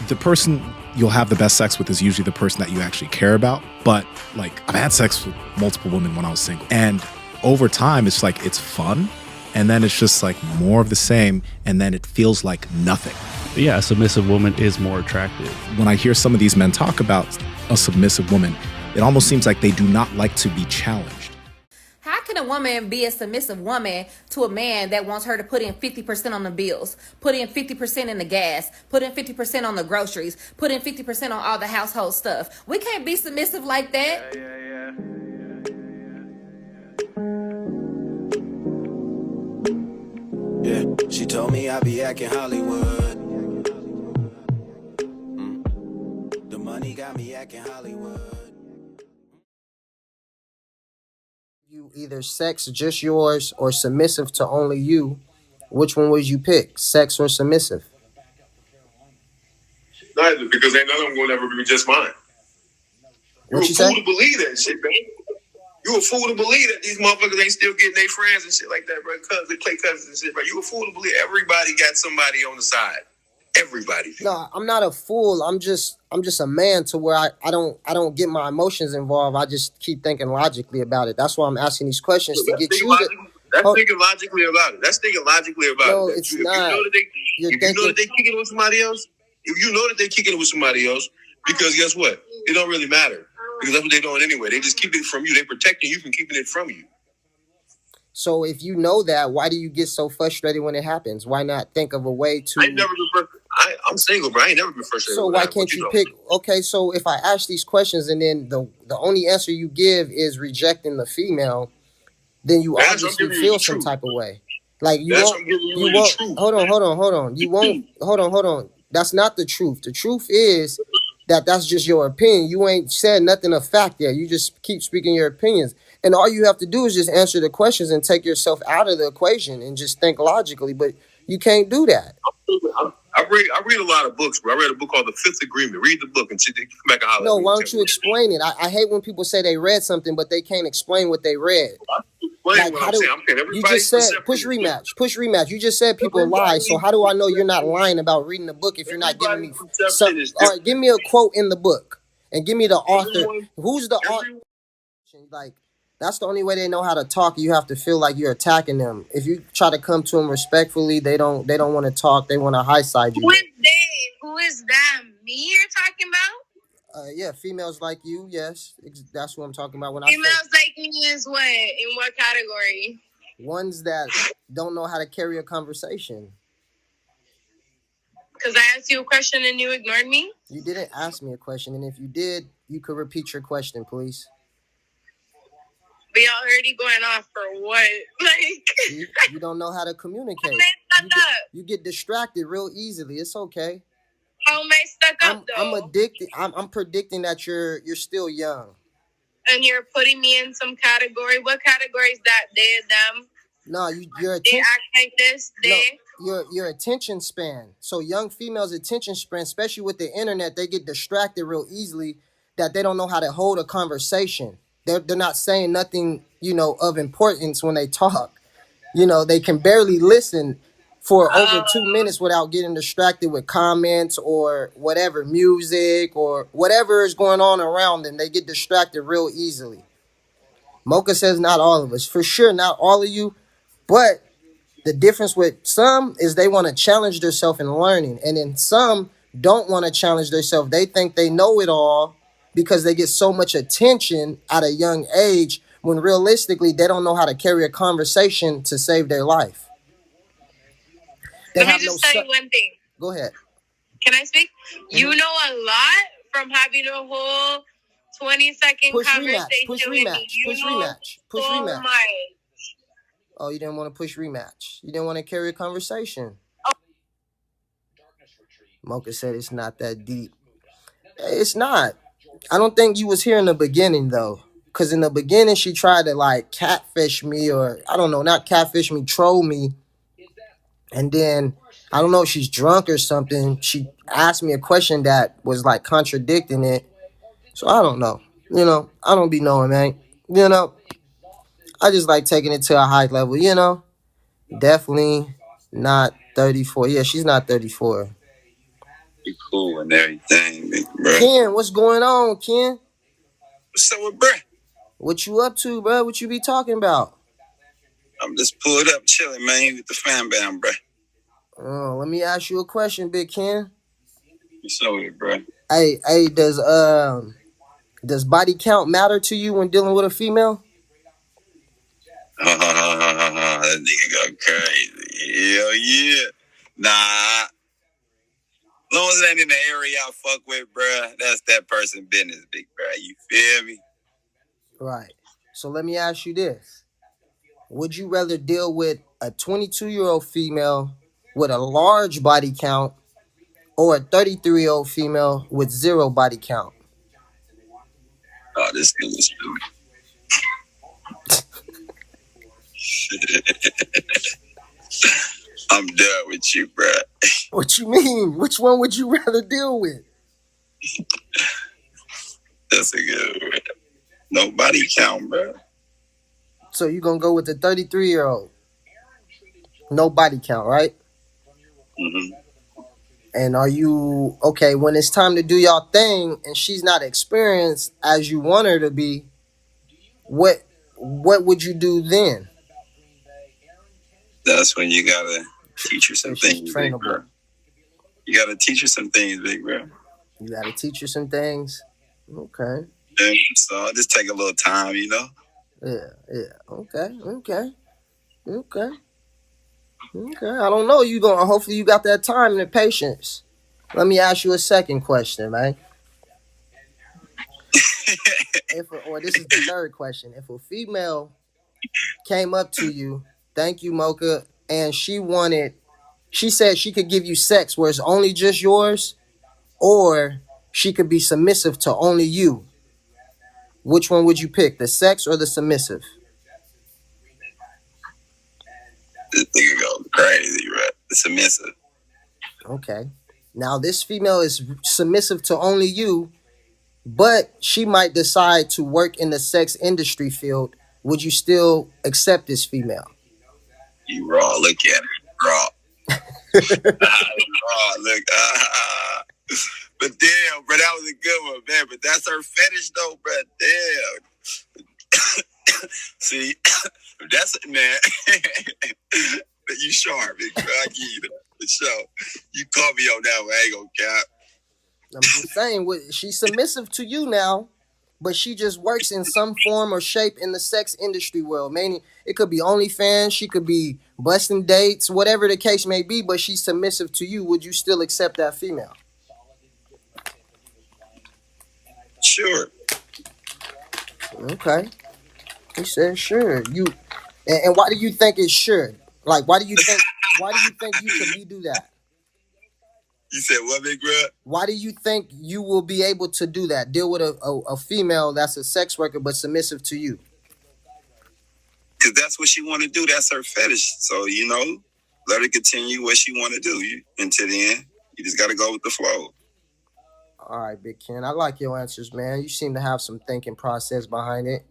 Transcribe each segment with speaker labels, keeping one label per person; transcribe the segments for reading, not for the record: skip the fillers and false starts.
Speaker 1: the person you'll have the best sex with is usually the person that you actually care about. But like, I've had sex with multiple women when I was single, and over time it's like, it's fun, and then it's just like more of the same, and then it feels like nothing.
Speaker 2: Yeah, a submissive woman is more attractive.
Speaker 1: When I hear some of these men talk about a submissive woman, it almost seems like they do not like to be challenged.
Speaker 3: How can a woman be a submissive woman to a man that wants her to put in 50% on the bills, put in 50% in the gas, put in 50% on the groceries, put in 50% on all the household stuff? We can't be submissive like that.
Speaker 4: Yeah, she told me I be acting Hollywood. The money got me acting Hollywood.
Speaker 5: You either sex just yours or submissive to only you, which one would you pick, sex or submissive?
Speaker 6: Neither, because ain't none of them gonna ever be just mine. You a fool to believe that shit, man. You a fool to believe that these motherfuckers ain't still getting their friends and shit like that, bro. Cause they play cousins and shit, bro. You a fool to believe everybody got somebody on the side. Everybody.
Speaker 5: No, I'm not a fool. I'm just a man to where I don't get my emotions involved. I just keep thinking logically about it. That's why I'm asking these questions to get you to.
Speaker 6: That's thinking logically about it. That's thinking logically about it.
Speaker 5: No, it's not.
Speaker 6: If you know that they kicking it with somebody else, if you know that they kicking it with somebody else, because guess what? It don't really matter. Because that's what they're doing anyway. They just keep it from you. They're protecting you from keeping it from you.
Speaker 5: So if you know that, why do you get so frustrated when it happens? Why not think of a way to...
Speaker 6: I ain't never been frustrated. I'm single, bro. I ain't never been frustrated.
Speaker 5: So why can't you pick... Okay, so if I ask these questions and then the only answer you give is rejecting the female, then you obviously feel some type of way. Like you won't hold on. You won't hold on. That's not the truth. The truth is that's just your opinion. You ain't said nothing of fact yet. You just keep speaking your opinions. And all you have to do is just answer the questions and take yourself out of the equation and just think logically. But you can't do that.
Speaker 6: I read a lot of books, bro. I read a book called The Fifth Agreement. Read the book and come back and holler.
Speaker 5: No, why don't you explain it? I hate when people say they read something, but they can't explain what they read.
Speaker 6: Like, what I'm saying.
Speaker 5: You just said push rematch. You just said people lie. So how do I know you're not lying about reading the book if you're not giving me something? All right, give me a quote in the book and give me the author. Who's the author? Like, that's the only way they know how to talk. You have to feel like you're attacking them. If you try to come to them respectfully, they don't want to talk. They want to high side you.
Speaker 7: Who is they? Who is them? Me you're talking about?
Speaker 5: Yeah, females like you. Yes, that's what I'm talking about. When
Speaker 7: females like me is what? In what category?
Speaker 5: Ones that don't know how to carry a conversation.
Speaker 7: Because I asked you a question and you ignored me?
Speaker 5: You didn't ask me a question, and if you did, you could repeat your question, please.
Speaker 7: We already going off for what? Like
Speaker 5: you don't know how to communicate. You get distracted real easily. It's okay.
Speaker 7: How am I stuck up though?
Speaker 5: I'm addicted. I'm predicting that you're still young.
Speaker 7: And you're putting me in some category. What category is that? They, them?
Speaker 5: No, you're
Speaker 7: they act like this. They.
Speaker 5: No, your attention span. So young females' attention span, especially with the internet, they get distracted real easily. That they don't know how to hold a conversation. They're not saying nothing, of importance when they talk. They can barely listen for over 2 minutes without getting distracted with comments or whatever, music or whatever is going on around them. They get distracted real easily. Mocha says not all of us. For sure, not all of you. But the difference with some is they want to challenge themselves in learning. And then some don't want to challenge themselves. They think they know it all, because they get so much attention at a young age when realistically they don't know how to carry a conversation to save their life.
Speaker 7: Let me just tell you one thing.
Speaker 5: Go ahead.
Speaker 7: Can I speak? Mm-hmm. You know a lot from having a whole 20-second conversation.
Speaker 5: Push rematch. Oh, you didn't want to push rematch. You didn't want to carry a conversation. Oh. Mocha said it's not that deep. It's not. I don't think you was here in the beginning, though. Because in the beginning, she tried to, catfish me or, I don't know, not catfish me, troll me. And then, I don't know if she's drunk or something. She asked me a question that was, contradicting it. So, I don't know. I don't be knowing, man. I just like taking it to a high level, Definitely not 34. Yeah, she's not 34.
Speaker 6: You cool and everything, big bro.
Speaker 5: Ken, what's going on, Ken?
Speaker 6: What's up with bro?
Speaker 5: What you up to, bro? What you be talking about?
Speaker 6: I'm just pulled up chilling, man, with the fam bam, bro.
Speaker 5: Oh, let me ask you a question, Big Ken.
Speaker 6: What's up with it, bro?
Speaker 5: Hey, does body count matter to you when dealing with a female?
Speaker 6: That nigga go crazy. Hell yeah. Nah. As long as it ain't in the area I fuck with, bruh, that's that person business, big bruh. You feel me?
Speaker 5: Right. So let me ask you this. Would you rather deal with a 22-year-old female with a large body count or a 33-year-old female with 0 body count?
Speaker 6: Oh, this nigga's stupid. I'm done with you, bruh.
Speaker 5: What you mean? Which one would you rather deal with?
Speaker 6: That's a good one. No body count, bruh.
Speaker 5: So you gonna go with the 33-year-old? No body count, right?
Speaker 6: Mm-hmm.
Speaker 5: And are you okay when it's time to do y'all thing and she's not experienced as you want her to be? What would you do then?
Speaker 6: That's when you gotta teach her some things, big
Speaker 5: trainable.
Speaker 6: bro. You gotta teach her some things, big bro.
Speaker 5: You gotta teach her some things. Okay.
Speaker 6: Yeah, so I'll just take a little time, you know?
Speaker 5: Yeah. Okay. I don't know. Hopefully you got that time and the patience. Let me ask you a second question, man. This is the third question. If a female came up to you, thank you, Mocha, and she said she could give you sex where it's only just yours, or she could be submissive to only you. Which one would you pick, the sex or the submissive?
Speaker 6: This nigga go crazy, right? Submissive.
Speaker 5: Okay. Now this female is submissive to only you, but she might decide to work in the sex industry field. Would you still accept this female?
Speaker 6: You raw, look at it. Raw. Raw, look. But damn, bro, that was a good one, man. But that's her fetish, though, bro. Damn. See, that's it, man. You sharp, big bro. I give you that for sure. You caught me on that one. I ain't gonna cap.
Speaker 5: I'm just saying, she's submissive to you now, but she just works in some form or shape in the sex industry world. Meaning, it could be OnlyFans, she could be busting dates, whatever the case may be, but she's submissive to you. Would you still accept that female?
Speaker 6: Sure.
Speaker 5: Okay. He said sure. And why do you think it should? Like, why do you think you could do that?
Speaker 6: You said what, big bro?
Speaker 5: Why do you think you will be able to do that? Deal with a female that's a sex worker but submissive to you?
Speaker 6: Because that's what she want to do. That's her fetish. So, you know, let her continue what she want to do. Until the end, you just got to go with the flow.
Speaker 5: All right, Big Ken. I like your answers, man. You seem to have some thinking process behind it.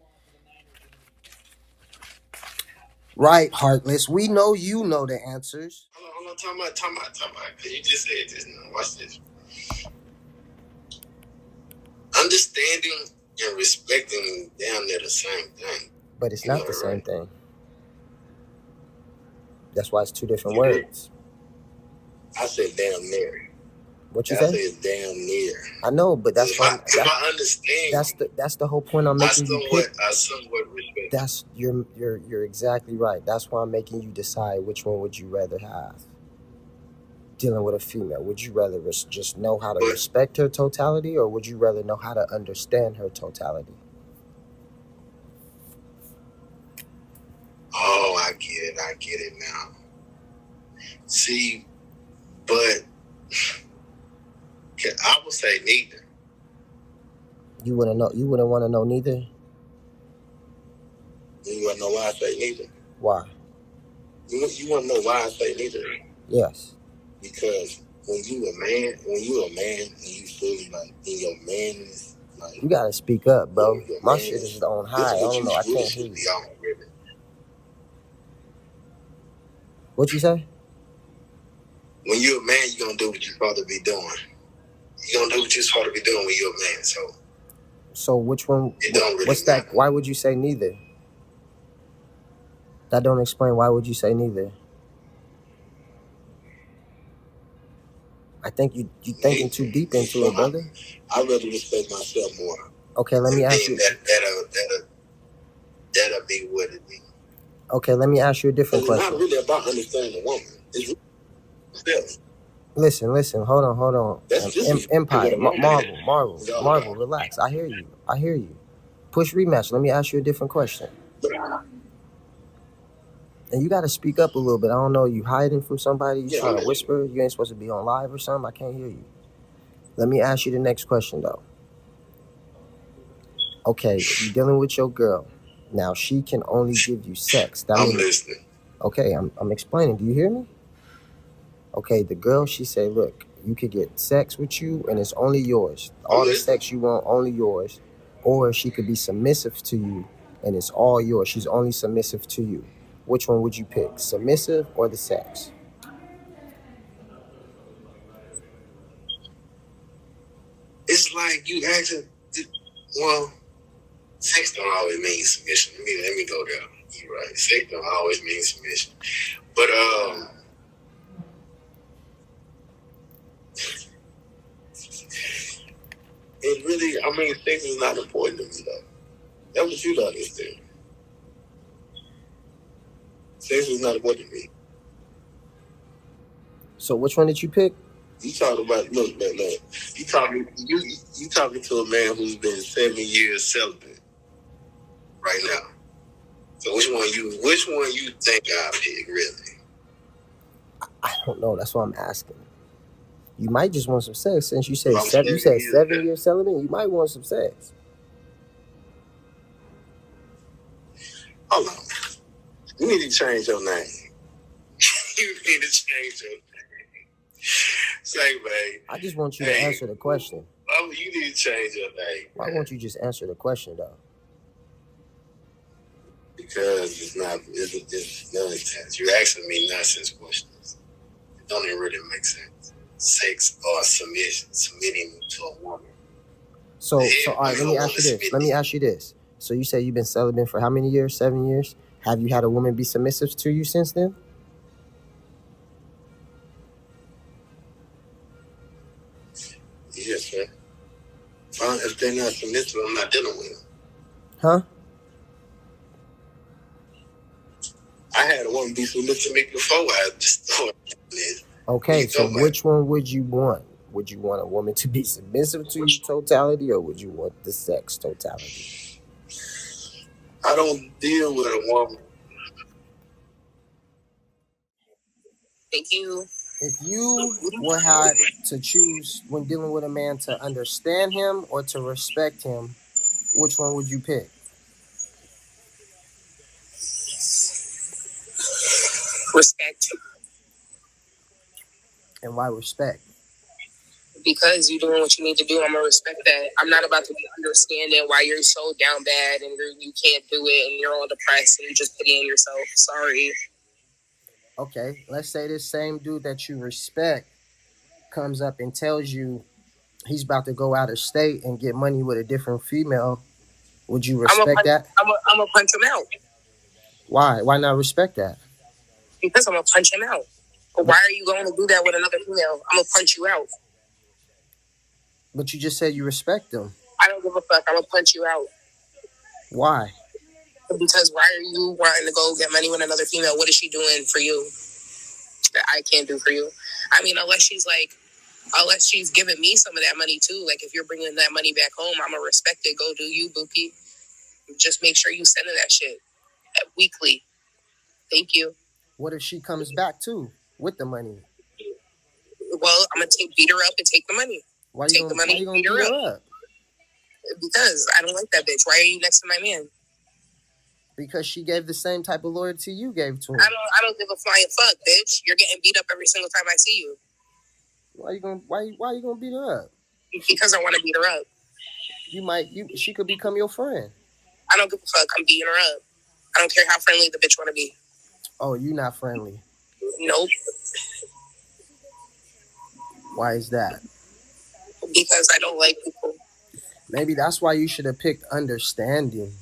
Speaker 5: Right, Heartless. We know you know the answers.
Speaker 6: Hold on. Talking about. Because you just said this. Now, watch this. Understanding and respecting damn near the same thing.
Speaker 5: But it's not the same thing. That's why it's two different words.
Speaker 6: I said damn near.
Speaker 5: What you say?
Speaker 6: I said damn near.
Speaker 5: I know, but that's why.
Speaker 6: If I understand.
Speaker 5: That's the whole point I'm making you pick.
Speaker 6: I somewhat respect.
Speaker 5: You're exactly right. That's why I'm making you decide which one would you rather have. Dealing with a female, would you rather just know how to respect her totality, or would you rather know how to understand her totality?
Speaker 6: Oh, I get it now. See, but I would say neither.
Speaker 5: You wouldn't want to know neither?
Speaker 6: You want to know why I say neither?
Speaker 5: Why?
Speaker 6: You want to know why I say neither?
Speaker 5: Yes.
Speaker 6: Because when you a man and you fully like in your manness, like
Speaker 5: you gotta speak up, bro. My shit is on high. I don't know. I can't hear you. What you say?
Speaker 6: When you're a man, you're gonna do what you're supposed to be doing. You don't do what you're supposed to be doing when you're a man.
Speaker 5: So which one?
Speaker 6: It don't really
Speaker 5: what's
Speaker 6: matter.
Speaker 5: that? Why would you say neither? That don't explain why would you say neither. I think you thinking too deep into it, brother.
Speaker 6: I rather respect myself more.
Speaker 5: Okay, let me ask you.
Speaker 6: That'll be what it be.
Speaker 5: Okay, let me ask you a different question.
Speaker 6: It's not really about understanding the woman. It's really self.
Speaker 5: Listen. Hold on. Empire, Marvel. Relax. I hear you. Push rematch. Let me ask you a different question. And you got to speak up a little bit. I don't know. You hiding from somebody? You trying to whisper? You ain't supposed to be on live or something? I can't hear you. Let me ask you the next question though. Okay, you're dealing with your girl. Now she can only give you sex.
Speaker 6: I'm listening.
Speaker 5: Okay, I'm explaining. Do you hear me? Okay, the girl, she say, look, you could get sex with you and it's only yours. All the sex you want, only yours. Or she could be submissive to you and it's all yours. She's only submissive to you. Which one would you pick? Submissive or the sex?
Speaker 6: It's like you asking, well, sex don't always mean submission. Let me go there. You're right. Sex don't always mean submission. But it really, sex is not important to me though. That's what you don't understand. Sex is not important to me.
Speaker 5: So which one did you pick?
Speaker 6: You talking about look. You talking to a man who's been 7 years celibate right now. So which one you think I pick really?
Speaker 5: I don't know. That's what I'm asking. You might just want some sex since you said 7 years celibate. You might want some sex.
Speaker 6: Hold on. You need to change your name. You need to change your name. Say, babe.
Speaker 5: I just want you to answer the question.
Speaker 6: Oh, you need to change your name.
Speaker 5: Why won't you just answer the question though?
Speaker 6: Because it's nonsense. You're asking me nonsense questions. It don't even really make sense. Sex or submitting to a woman.
Speaker 5: So all right, let me ask you this. So you say you've been celibate for how many years? 7 years? Have you had a woman be submissive to you since then?
Speaker 6: Yes, sir. If they're not submissive, I'm not dealing with them.
Speaker 5: Huh?
Speaker 6: I had a woman be submissive to me before I just started this.
Speaker 5: Okay, so which one would you want? Would you want a woman to be submissive to you totality, or would you want the sex totality?
Speaker 6: I don't deal with a woman.
Speaker 7: Thank you.
Speaker 5: If you would have to choose when dealing with a man to understand him or to respect him, which one would you pick?
Speaker 7: Respect.
Speaker 5: And why respect?
Speaker 7: Because you're doing what you need to do. I'm going to respect that. I'm not about to be understanding why you're so down bad and you can't do it and you're all depressed and you're just pitying yourself. Sorry.
Speaker 5: Okay, let's say this same dude that you respect comes up and tells you he's about to go out of state and get money with a different female. Would you respect that?
Speaker 7: I'm going to punch him out.
Speaker 5: Why? Why not respect that?
Speaker 7: Because I'm going to punch him out. But why are you going to do that with another female? I'm going to punch you out.
Speaker 5: But you just said you respect them.
Speaker 7: I don't give a fuck. I'm going to punch you out.
Speaker 5: Why?
Speaker 7: Because why are you wanting to go get money with another female? What is she doing for you that I can't do for you? I mean, unless she's giving me some of that money too. Like if you're bringing that money back home, I'm going to respect it. Go do you, Boopy. Just make sure you send her that shit weekly. Thank you.
Speaker 5: What if she comes back too with the money?
Speaker 7: Well, I'm going to beat her up and take the money.
Speaker 5: Why you gonna beat her up?
Speaker 7: Because I don't like that bitch. Why are you next to my man?
Speaker 5: Because she gave the same type of loyalty you gave to him.
Speaker 7: I don't give a flying fuck, bitch. You're getting beat up every single time I see you.
Speaker 5: Why you gonna beat her up?
Speaker 7: Because I want to beat her up.
Speaker 5: She could become your friend.
Speaker 7: I don't give a fuck. I'm beating her up. I don't care how friendly the bitch want to be.
Speaker 5: Oh, you not friendly?
Speaker 7: Nope.
Speaker 5: Why is that?
Speaker 7: Because I don't like people.
Speaker 5: Maybe that's why you should have picked understanding.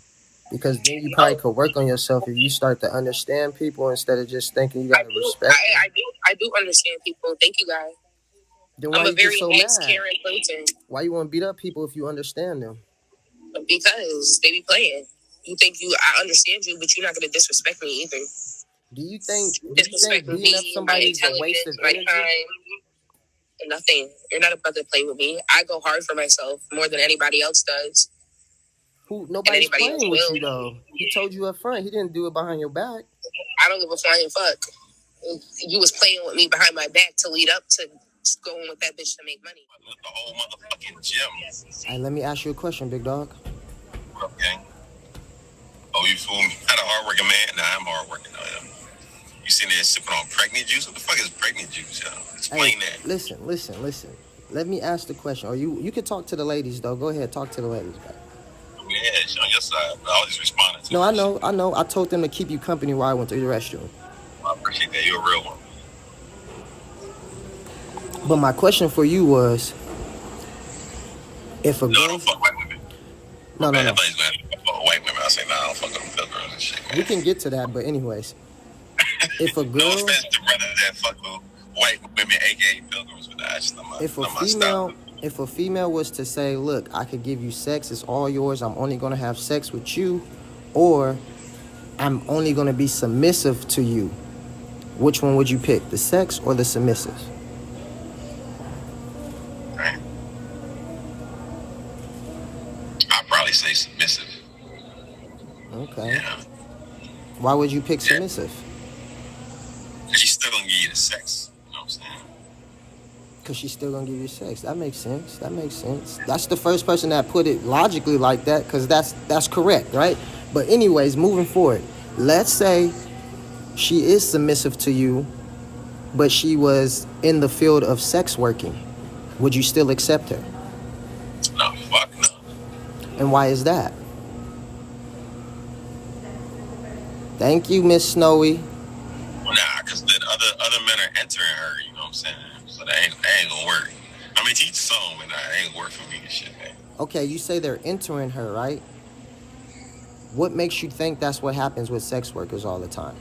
Speaker 5: Because then you probably could work on yourself if you start to understand people instead of just thinking you gotta respect them.
Speaker 7: I do understand people. Thank you, guys.
Speaker 5: Then why
Speaker 7: I'm a
Speaker 5: you get
Speaker 7: very
Speaker 5: so
Speaker 7: nice,
Speaker 5: mad?
Speaker 7: caring person.
Speaker 5: Why you want to beat up people if you understand them?
Speaker 7: Because they be playing. You think I understand you, but you're not gonna disrespect me either.
Speaker 5: Do you think
Speaker 7: Disrespect
Speaker 5: beating up
Speaker 7: me, my
Speaker 5: somebody is a waste of
Speaker 7: intelligence, my
Speaker 5: energy?
Speaker 7: time, nothing. You're not about to play with me. I go hard for myself more than anybody else does.
Speaker 5: Nobody's playing with you though. He told you up front. He didn't do it behind your back.
Speaker 7: I don't give a flying fuck. You was playing with me behind my back to lead up to going with that bitch to make money.
Speaker 6: The whole motherfucking gym.
Speaker 5: Hey, let me ask you a question, big dog.
Speaker 6: What up, gang? Oh, you fool me? Not a hardworking man? Nah, I'm hardworking. You sitting there sipping on pregnant juice? What the fuck is pregnant juice, yo? Explain that.
Speaker 5: Listen. Let me ask the question. Or you can talk to the ladies though. Go ahead, talk to the ladies, guys.
Speaker 6: Yeah, it's on your side, but I was just responding to
Speaker 5: No, I know. I told them to keep you company while I went to the restroom.
Speaker 6: I appreciate that. You're a real one.
Speaker 5: But my question for you was, if a girl...
Speaker 6: don't fuck white women.
Speaker 5: No.
Speaker 6: Everybody's going to fuck white women. I say, nah, I don't fuck with them pilgrims and shit, man.
Speaker 5: We can get to that, but anyways. If a girl...
Speaker 6: No offense to brothers that fuck with white women, a.k.a. pilgrims, but that's not my style.
Speaker 5: If a female was to say, look, I could give you sex, it's all yours, I'm only going to have sex with you, or I'm only going to be submissive to you, which one would you pick, the sex or the submissive?
Speaker 6: Right. I'd probably say submissive.
Speaker 5: Okay.
Speaker 6: Yeah.
Speaker 5: Why would you pick submissive?
Speaker 6: Because she's still going to give you the sex. You know what I'm saying?
Speaker 5: Because she's still gonna give you sex. That makes sense. That's the first person that put it logically like that, because that's correct, right? But anyways, moving forward, let's say she is submissive to you, but she was in the field of sex working. Would you still accept her?
Speaker 6: No, fuck no.
Speaker 5: And why is that? Thank you, Miss Snowy.
Speaker 6: Nah, because then other men are entering her, you know what I'm saying? So that ain't gonna work. I mean, teach some, and that ain't gonna work for me and shit, man.
Speaker 5: Okay, you say they're entering her, right? What makes you think that's what happens with sex workers all the time?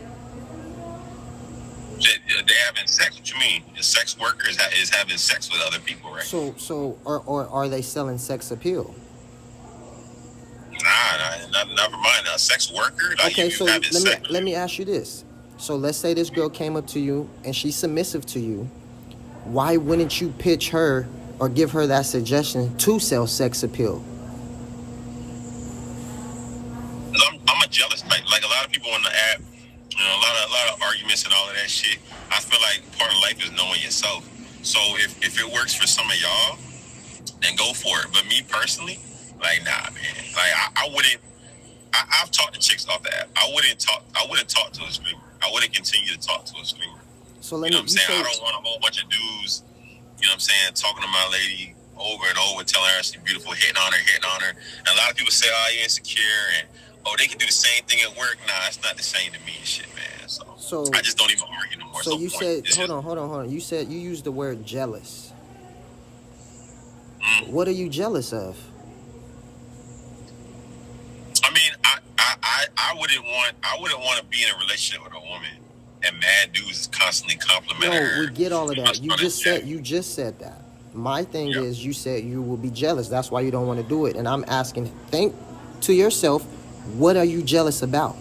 Speaker 6: They having sex? What you mean? A sex worker is having sex with other people, right?
Speaker 5: So, or are they selling sex appeal?
Speaker 6: Nah, never mind. A sex worker? Like
Speaker 5: Okay,
Speaker 6: you
Speaker 5: so
Speaker 6: having sex.
Speaker 5: let me ask you this. So let's say this girl came up to you and she's submissive to you. Why wouldn't you pitch her or give her that suggestion to sell sex appeal?
Speaker 6: I'm a jealous type. Like a lot of people on the app, you know, a lot of arguments and all of that shit. I feel like part of life is knowing yourself. So if it works for some of y'all, then go for it. But me personally, like, nah, man. Like I wouldn't. I've talked to chicks off the app. I wouldn't talk to a screamer. I wouldn't continue to talk to a screamer.
Speaker 5: So
Speaker 6: you know what I'm saying? I don't want a whole bunch of dudes, you know what I'm saying, talking to my lady over and over, telling her she's beautiful, hitting on her. And a lot of people say, oh, you're insecure, and they can do the same thing at work. Nah, it's not the same to me and shit, man. So I just don't even argue no more.
Speaker 5: So you said, hold on. You said you used the word jealous. What are you jealous of?
Speaker 6: I mean, I wouldn't want to be in a relationship with a woman and mad dudes is constantly complimenting her.
Speaker 5: No, we get all of that. You just said that. My thing is, you said you will be jealous. That's why you don't want to do it. And I'm asking, think to yourself, what are you jealous about?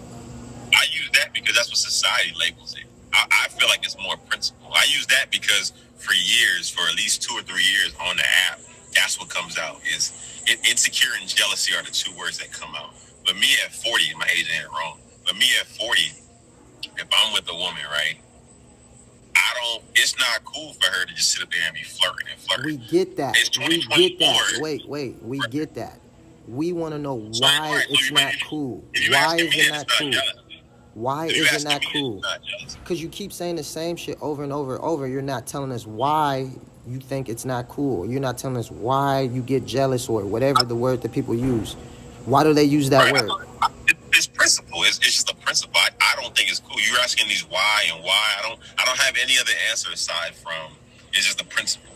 Speaker 6: I use that because that's what society labels it. I feel like it's more principle. I use that because for years, for at least 2 or 3 years on the app, that's what comes out. Insecure and jealousy are the two words that come out. But me at 40, my age ain't wrong. But me at 40, if I'm with a woman, right, it's not cool for her to just sit up there and be flirting.
Speaker 5: We get that.
Speaker 6: It's 2024.
Speaker 5: Wait, we get that. We want to know why it's not cool. Why is it not cool? Why is it not cool? Because you keep saying the same shit over and over and over. You're not telling us why you think it's not cool. You're not telling us why you get jealous or whatever the word that people use. Why do they use that word?
Speaker 6: It's principle. It's just a principle. I don't think it's cool. You're asking these why and why. I don't have any other answer aside from it's just a principle.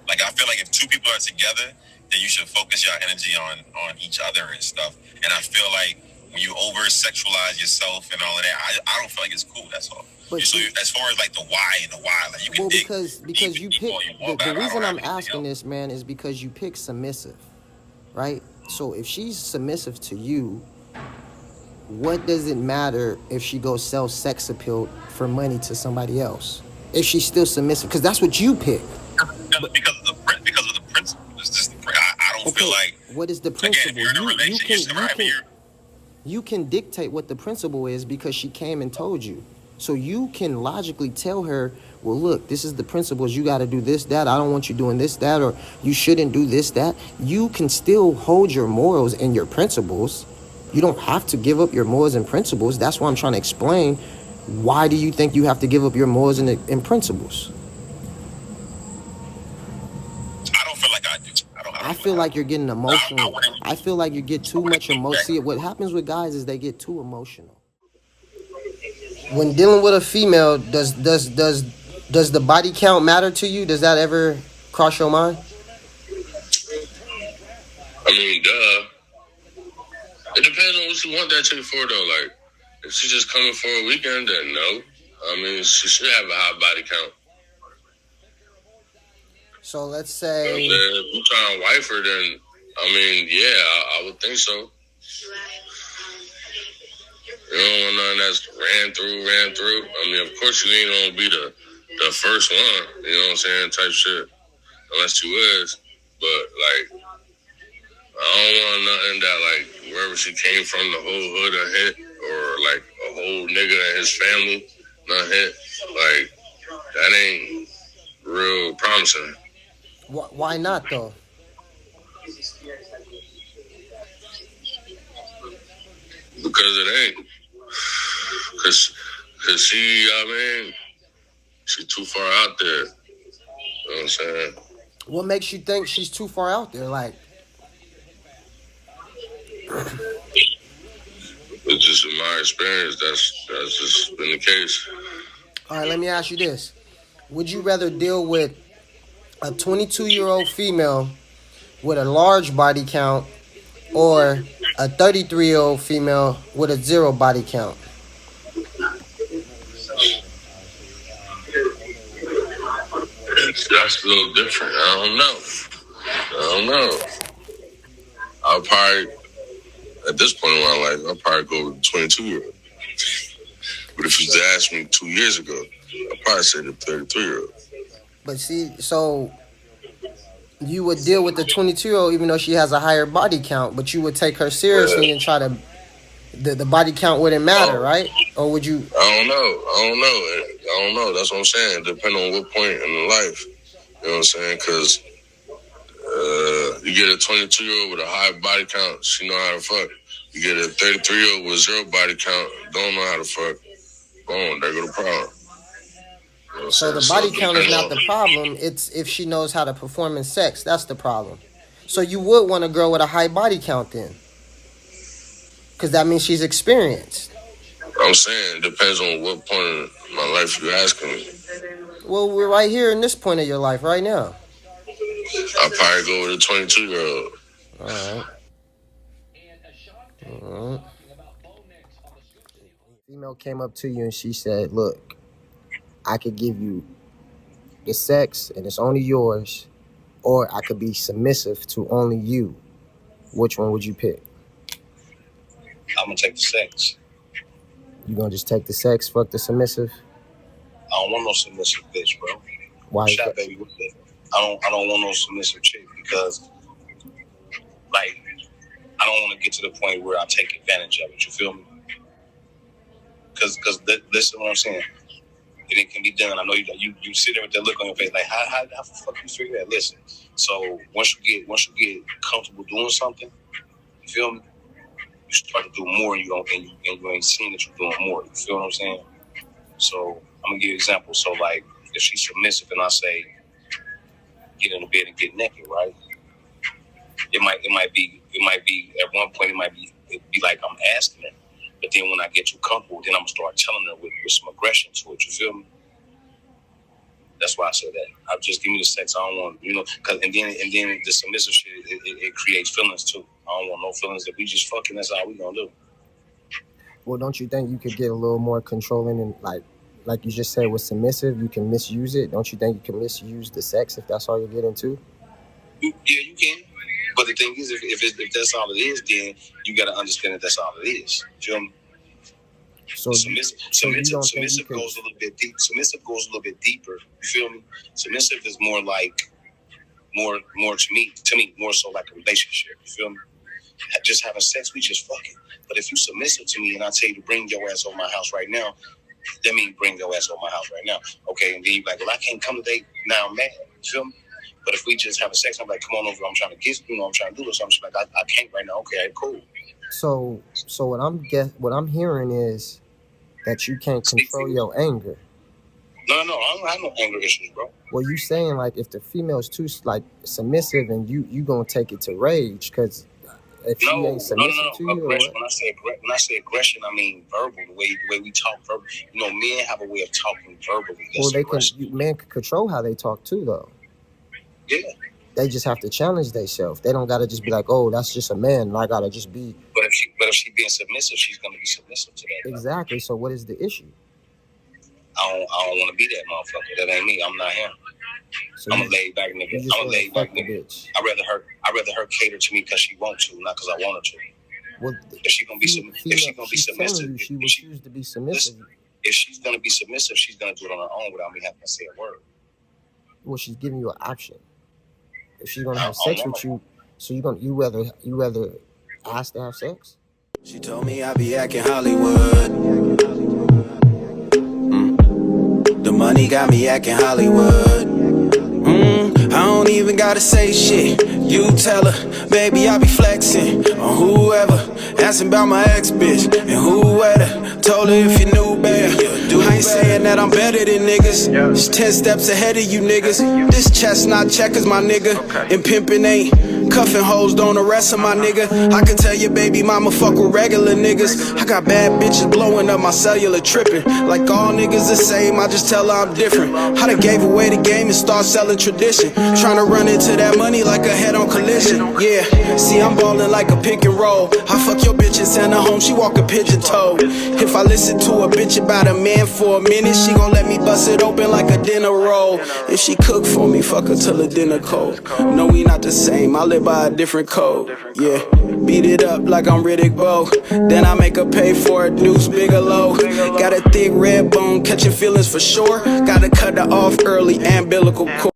Speaker 6: Like, I feel like if two people are together, then you should focus your energy on each other and stuff. And I feel like when you over sexualize yourself and all of that, I don't feel like it's cool. That's all.
Speaker 5: But
Speaker 6: so as far as like the why and the why, like you can
Speaker 5: well,
Speaker 6: dig
Speaker 5: because you pick the reason I'm asking this, man, is because you pick submissive, right? So if she's submissive to you, what does it matter if she goes sell sex appeal for money to somebody else? If she's still submissive, because that's what you pick.
Speaker 6: Because of the principle. It's just I don't feel like.
Speaker 5: What is the principle?
Speaker 6: Again, if you're in a relationship,
Speaker 5: you can dictate what the principle is because she came and told you. So you can logically tell her, well, look, this is the principles. You got to do this, that. I don't want you doing this, that, or you shouldn't do this, that. You can still hold your morals and your principles. You don't have to give up your morals and principles. That's why I'm trying to explain. Why do you think you have to give up your morals and principles?
Speaker 6: I don't feel like I do.
Speaker 5: I feel like you're getting emotional. I feel like you get too much emotion. See, what happens with guys is they get too emotional. When dealing with a female, does the body count matter to you? Does that ever cross your mind?
Speaker 6: I mean, duh. It depends on what you want that chick for, though. Like, if she's just coming for a weekend, then no. I mean, she should have a high body count.
Speaker 5: So let's say
Speaker 6: if you trying to wife her, then I mean, yeah, I would think so. You don't want nothing that's ran through. I mean, of course you ain't gonna be the first one, you know what I'm saying, type shit. Unless you is. But like, I don't want nothing that like wherever she came from, the whole hood a hit, or like a whole nigga and his family not hit. Like, that ain't real promising.
Speaker 5: Why not though?
Speaker 6: Because it ain't. Cause she, I mean, she's too far out there. You know what I'm saying?
Speaker 5: What makes you think she's too far out there? Like,
Speaker 6: it's just in my experience, that's just been the case.
Speaker 5: All right, let me ask you this. Would you rather deal with a 22-year-old female with a large body count or a 33-year-old female with a 0 body count?
Speaker 6: That's a little different. I don't know. I'll probably, at this point in my life, I'll probably go with the 22-year-old. But if you asked me 2 years ago, I'd probably say the 33-year-old.
Speaker 5: But see, so you would deal with the 22-year-old even though she has a higher body count, but you would take her seriously and try to, the body count wouldn't matter, right? Or would you?
Speaker 6: I don't know. That's what I'm saying. Depending on what point in life. You know what I'm saying? Because you get a 22-year-old with a high body count, she know how to fuck. You get a 33-year-old with 0 body count, don't know how to fuck. Boom, there go the problem. You know
Speaker 5: so the body count is not the problem. It's if she knows how to perform in sex. That's the problem. So you would want a girl with a high body count then. Because that means she's experienced.
Speaker 6: I'm saying it depends on what point in my life you're asking me.
Speaker 5: Well, we're right here in this point of your life right now.
Speaker 6: I'll probably go with a 22-year-old.
Speaker 5: All right. Female came up to you and she said, look, I could give you the sex and it's only yours, or I could be submissive to only you. Which one would you pick?
Speaker 8: I'm gonna take the sex.
Speaker 5: You gonna just take the sex, fuck the submissive?
Speaker 8: I don't want no submissive bitch, bro.
Speaker 5: Why?
Speaker 8: Shot baby with it. I don't want no submissive chick because, like, I don't want to get to the point where I take advantage of it. You feel me? Because listen to what I'm saying. It can be done. I know you sit there with that look on your face, like how the fuck you figure that? Listen. So once you get comfortable doing something, you feel me? You start to do more, and you ain't seeing that you're doing more. You feel what I'm saying? So I'm gonna give you an example. So like, if she's submissive and I say, get in the bed and get naked, right? It might be at one point it'd be like I'm asking her, but then when I get too comfortable, then I'm gonna start telling her with some aggression to it. You feel me? That's why I said that. I just give me the sex. I don't want, cause and then the submissive shit, it creates feelings too. I don't want no feelings. If we just fucking, that's all we gonna do.
Speaker 5: Well, don't you think you could get a little more controlling and like you just said with submissive, you can misuse it? Don't you think you can misuse the sex if that's all you're getting to?
Speaker 8: Yeah, you can. But the thing is, if that's all it is, then you gotta understand that that's all it is. You feel me?
Speaker 5: So
Speaker 8: submissive goes a little bit deep. Submissive goes a little bit deeper. You feel me? Submissive is more like more to me more so like a relationship. You feel me? Just having sex, we just fucking. But if you submissive to me and I tell you to bring your ass over my house right now, that means bring your ass over my house right now. Okay, and then you like, well, I can't come today. Now I'm mad. You feel me? But if we just have a sex, I'm like, come on over. I'm trying to kiss you. I'm trying to do this. I'm just like, I can't right now. Okay, cool.
Speaker 5: So what I'm hearing is that you can't control your anger.
Speaker 8: No, I don't have no anger issues, bro.
Speaker 5: Well, you saying like if the female's too like submissive and you gonna take it to rage because if she ain't submissive to you,
Speaker 8: aggression. When I say aggression, I mean verbal. The way we talk verbal. Men have a way of talking verbally. That's
Speaker 5: men can control how they talk too, though.
Speaker 8: Yeah.
Speaker 5: They just have to challenge themselves. They don't gotta just be like, oh, that's just a man, and I gotta just be.
Speaker 8: But if she being submissive, she's gonna be submissive to that.
Speaker 5: Exactly. Bro. So what is the issue?
Speaker 8: I don't want to be that motherfucker. That ain't me. I'm not him. So I'm a laid back nigga. Bitch. I'd rather her cater to me because she wants to, not because I want her to.
Speaker 5: Well,
Speaker 8: if she gonna be submissive,
Speaker 5: she refused to be submissive.
Speaker 8: If she's gonna be submissive, she's gonna do it on her own without me having to say a word.
Speaker 5: Well, she's giving you an option. If she's gonna have sex with you, so you rather ask to have sex?
Speaker 4: She told me I be acting Hollywood. The money got me acting Hollywood. I don't even gotta say shit. You tell her, baby, I be flexing on whoever. Asking about my ex bitch and whoever. Told her if you knew better. I ain't saying that I'm better than niggas. Just 10 steps ahead of you niggas. This chestnut checkers, my nigga. And pimpin' ain't cuffing hoes, don't arrest my nigga. I can tell your baby mama fuck with regular niggas. I got bad bitches blowing up my cellular tripping. Like all niggas the same, I just tell her I'm different. I done gave away the game and start selling tradition. Tryna run into that money like a head on collision. Yeah, see I'm ballin' like a pick and roll. I fuck your bitch and send her home, she walk a pigeon toe. If I listen to a bitch about a man for a minute, she gon' let me bust it open like a dinner roll. If she cook for me, fuck her till the dinner cold. No, we not the same, I live by a different code. Yeah, beat it up like I'm Riddick Bowe. Then I make her pay for it, Deuce Bigelow. Got a thick red bone, catching feelings for sure. Gotta cut her off early, umbilical cord.